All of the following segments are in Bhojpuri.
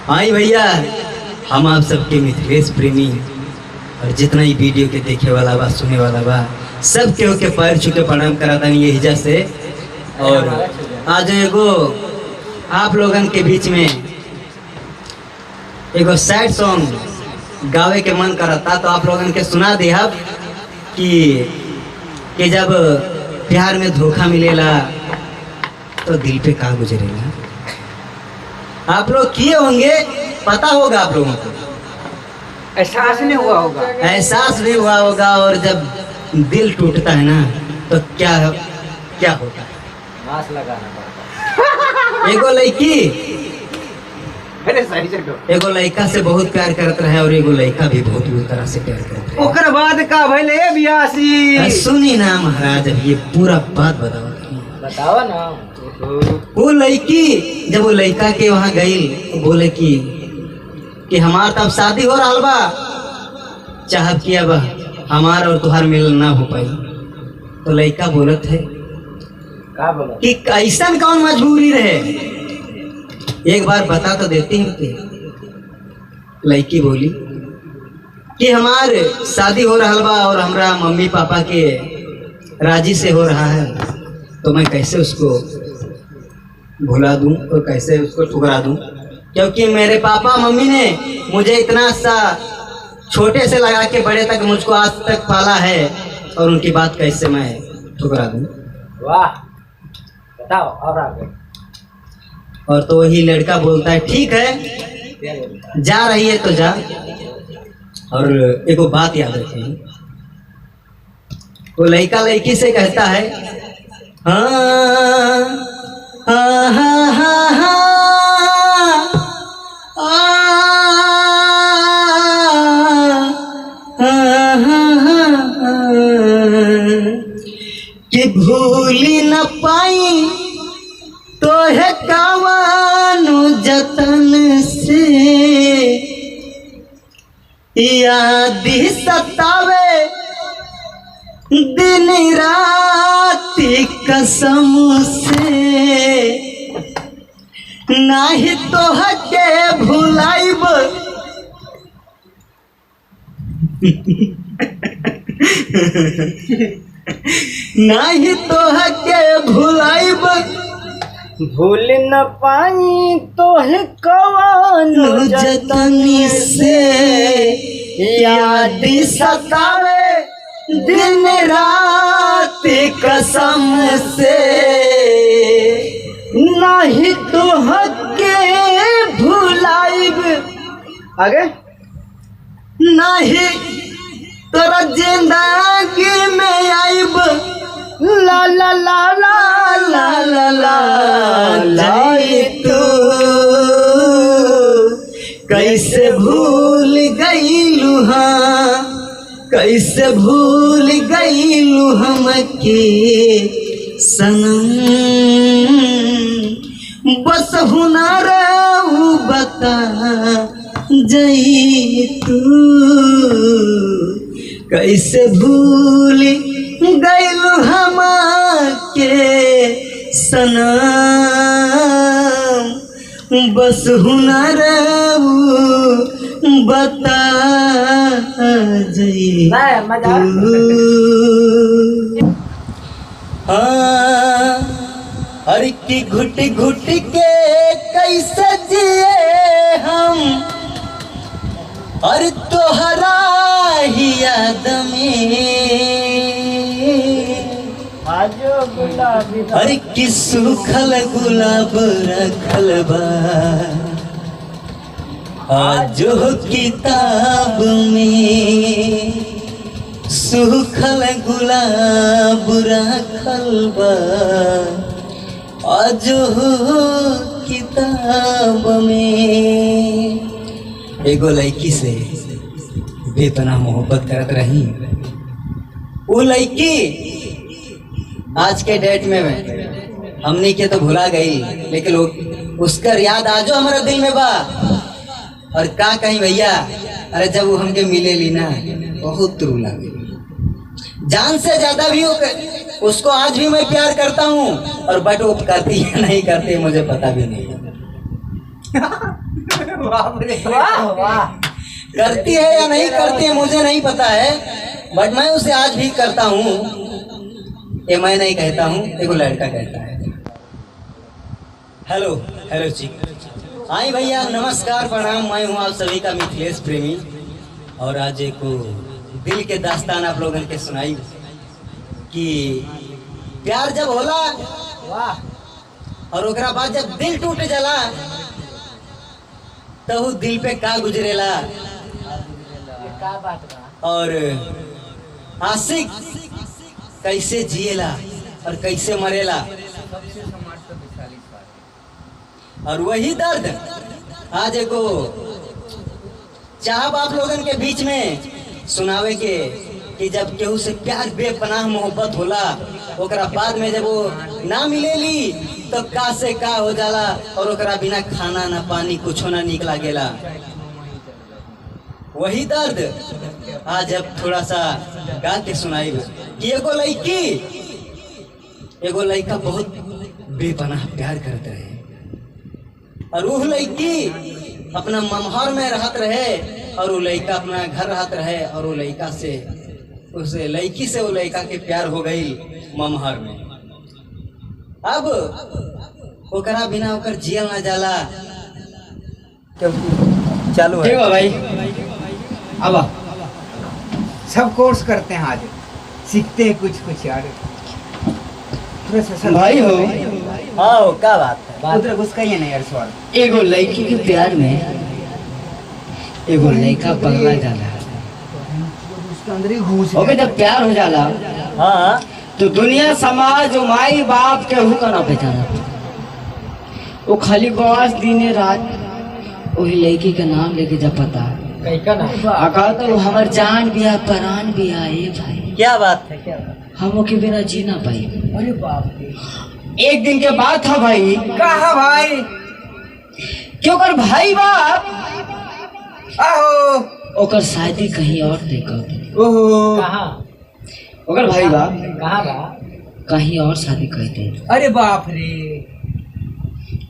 आई भैया, हम आप सबके मिथिलेश प्रेमी और जितना ही वीडियो के देखे वाला बा, सुने वाला बा, सब के होके पैर छू के प्रणाम कराता ये हिजा से। और आज एगो आप लोगन के बीच में एगो सैड सॉन्ग गावे के मन करता, तो आप लोगन के सुना दे कि जब प्यार में धोखा मिलेला तो दिल पे का गुजरेला। आप लोग किए होंगे, पता होगा आप लोगों को, एहसास नहीं हुआ होगा। एहसास भी हुआ होगा। और जब दिल टूटता है ना तो क्या होता है। मास्क लगाना पड़ता एगो लड़की है। सही से कहो। एगो लड़का से बहुत प्यार करत रहे और एगो लड़का भी बहुत बुरी तरह से प्यार करत रहे। ओकर बाद का भइले बियासी। सुनी ना महाराज, अब ये पूरा बात बताओ ना। वो लड़की जब वो लड़का के वहाँ गई बोले कि हमार तब शादी हो रहा बा, चाहब कि अब हमार और तुहार मिलन ना हो पाई। तो लड़का बोलत है कि ऐसा कौन मजबूरी रहे, एक बार बता तो देती हूँ कि। लड़की बोली कि हमार शादी हो रहा बा और हमारा मम्मी पापा के राजी से हो रहा है, तो मैं कैसे उसको भुला दूं और कैसे उसको ठुकरा दूं, क्योंकि मेरे पापा मम्मी ने मुझे इतना सा छोटे से लगा के बड़े तक मुझको आज तक पाला है, और उनकी बात कैसे मैं ठुकरा दूं। वाह, बताओ और आगे। और तो वही लड़का बोलता है ठीक है, जा रही है तो जा। और एगो बात याद रखिए, वो लड़का लड़की से कहता है हाँ हाँ हाँ हाँ हाँ कि भूली न पाई तो है कावानु जतन से, याद सतावे दिन रात कसम से, नाही तो हके भुलाइब नाही तो हके भुलाइब, भूल न पाई तो है कवन जतनी से, याद सतावे दिन रात कसम से, नहीं तो हके भुलाइब। आगे नहीं तोरा जिंदगी में आइब, ला ला ला ला ला ला ला लाई तू कैसे भूल गईलू, हाँ कैसे भूल गईलू हमके सनम, बस हुनर बता जई तू कैसे भूल गईलू हमके सनम, बस हुनर बता जई हाँ। हर की घुट घुट के कैसे जिए हम, और तोहरा ही याद में, हर की सूखल गुलाब रखल बा आजो किताब में, सूखल गुलाब रखल बा आजो किताब में। एगो लड़की से बेपनाह मोहब्बत करत रही। वो लड़की आज के डेट में हमने के तो भुला गई, लेकिन उसका याद आजो हमारे दिल में बा। और का कहीं भैया, अरे जब वो हमके मिले ली ना बहुत रूला गई, जान से ज्यादा भी उसको आज भी मैं प्यार करता हूँ। और बट वो करती है नहीं करती मुझे पता भी नहीं है। वाह वाह। करती है या नहीं करती है मुझे नहीं पता है, बट मैं उसे आज भी करता हूँ। ये मैं नहीं कहता हूँ, एक लड़का कहता है। हेलो हेलो जी, आई भैया नमस्कार प्रणाम, मैं हूँ आप सभी का मिथिलेश प्रेमी। और आज एक दिल के दास्तान आप लोगों के सुनाई कि प्यार जब होला वाह। और ओकरा बाद जब दिल टूट जाला तो वो दिल पे का गुजरेला। क्या बात बा। और आशिक कैसे जिएला और कैसे मरेला, सबसे समाज तो विशाली बात। और वही दर्द आज एको चाहब आप लोगन के बीच में सुनावे के कि जब केहू से प्यार बेपनाह मोहब्बत होला, ओकरा बाद में जब वो ना मिलेली तो का से का हो जाला, और ओकरा बिना खाना ना पानी कुछो ना निक लागेला। वही दर्द आज जब थोड़ा सा गा के सुनाई कि एगो लड़का बहुत बेपनाह प्यार करते रहे, और वो लड़की अपना ममहर में रहत रहे, और वो लड़का अपना घर रहत रहे, और वो लड़का से उस लड़की से वो लड़का के प्यार हो गई ममहर में। अब ओकरा बिना ओकर जियल ना जाला। चालू है भाई। अब सब कोर्स करते हैं, आज सीखते हैं कुछ कुछ यार। भाई हो। हाँ हो, क्या बात है। उधर घुस का ही नहीं यार सवाल। एगो लड़की के प्यार में एगो लड़का पगला जाला। उसके अंदर ही घुस ओके, जब प्यार हो जाला हाँ तो दुनिया समाज माई बाप के हु का ना पहचाना। वो खाली बस दिने रात वही लड़की का नाम लेके जब पता कैका ना आका तो वो हमार जान भी है प्राण भी है। ये भाई क्या बात है, क्या बात है। हम के बिना जी ना पाई। अरे बाप रे। एक दिन के बाद था भाई, कहा भाई? क्यों कर भाई बाप आहो। ओकर शादी कहीं और तय कर। ओहो। कहा? ओकर भाई बाप कहा बा? कहीं और शादी कर दे। अरे बाप रे।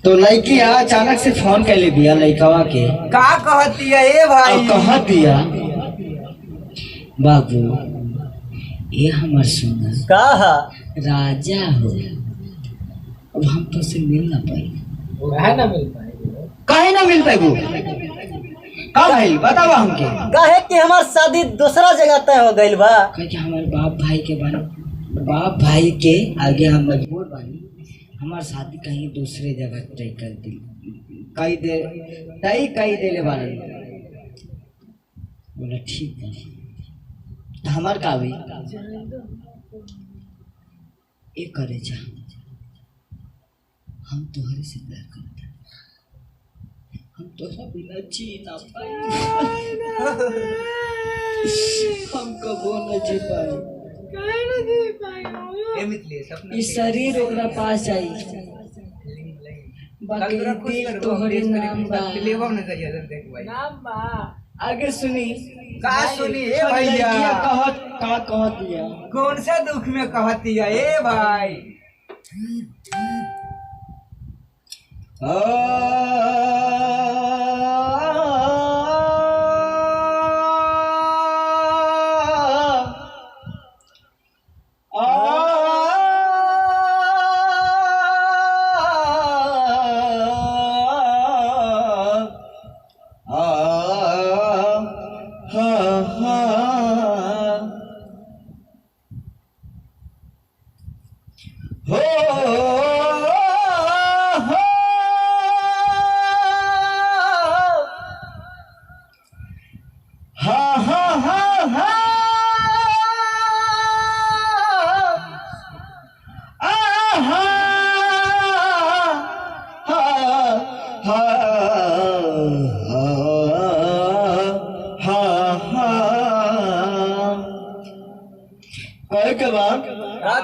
तो लड़की अचानक से फोन कर ले दिया लड़कावा के। का कहती है ए भाई? और कह दिया बाबू ये हमार सोना कहा राजा हो, अब हम तो से मिल ना पाई। है ना मिल पाए। काहे ना मिल पाए वो? का भाई बतावा हमके। कहे कि हमार शादी दूसरा जगह तय हो गइल बा। कहे कि हमारे बाप भाई के बाप भाई के आगे हम मजबूर बानी, हमार शादी कहीं दूसरे जगह तय कर दी। कई दे ले बारन। बोला ठीक है, तो हमार का भी ये करे जा, हम तुम्हारे से प्यार करते हैं, हम तो बिना जी ना पाए। हम कबो न जी पाए। इस शरीर ओकरा पास आई, बाकी दिल तोहरे नाम बा। आगे सुनी का सुनी ए भैया? का कहत दिया। कौन सा दुख में कहती है ए भाई?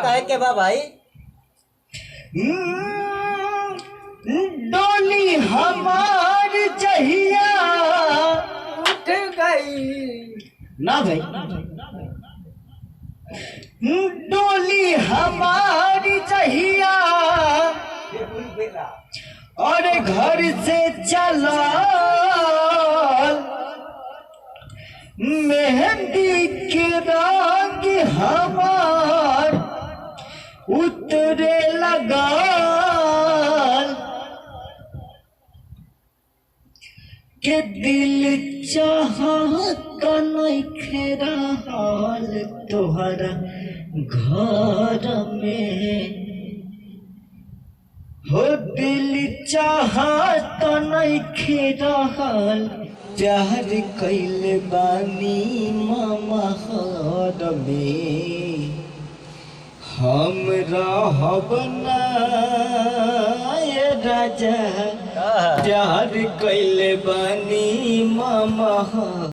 कहे के बा भाई? डोली हमार जहिया उठ गई ना भाई, डोली हमारी जहिया और घर से चला मेहंदी के रंग हमार उतरे लगा के दिल चाहत नइखे रहल तोहरा घर में हो दिल चाहत नइखे रहल प्यार कैले बानी ममहर में हम रहब ना ये राजा प्यार कैले बानी ममहर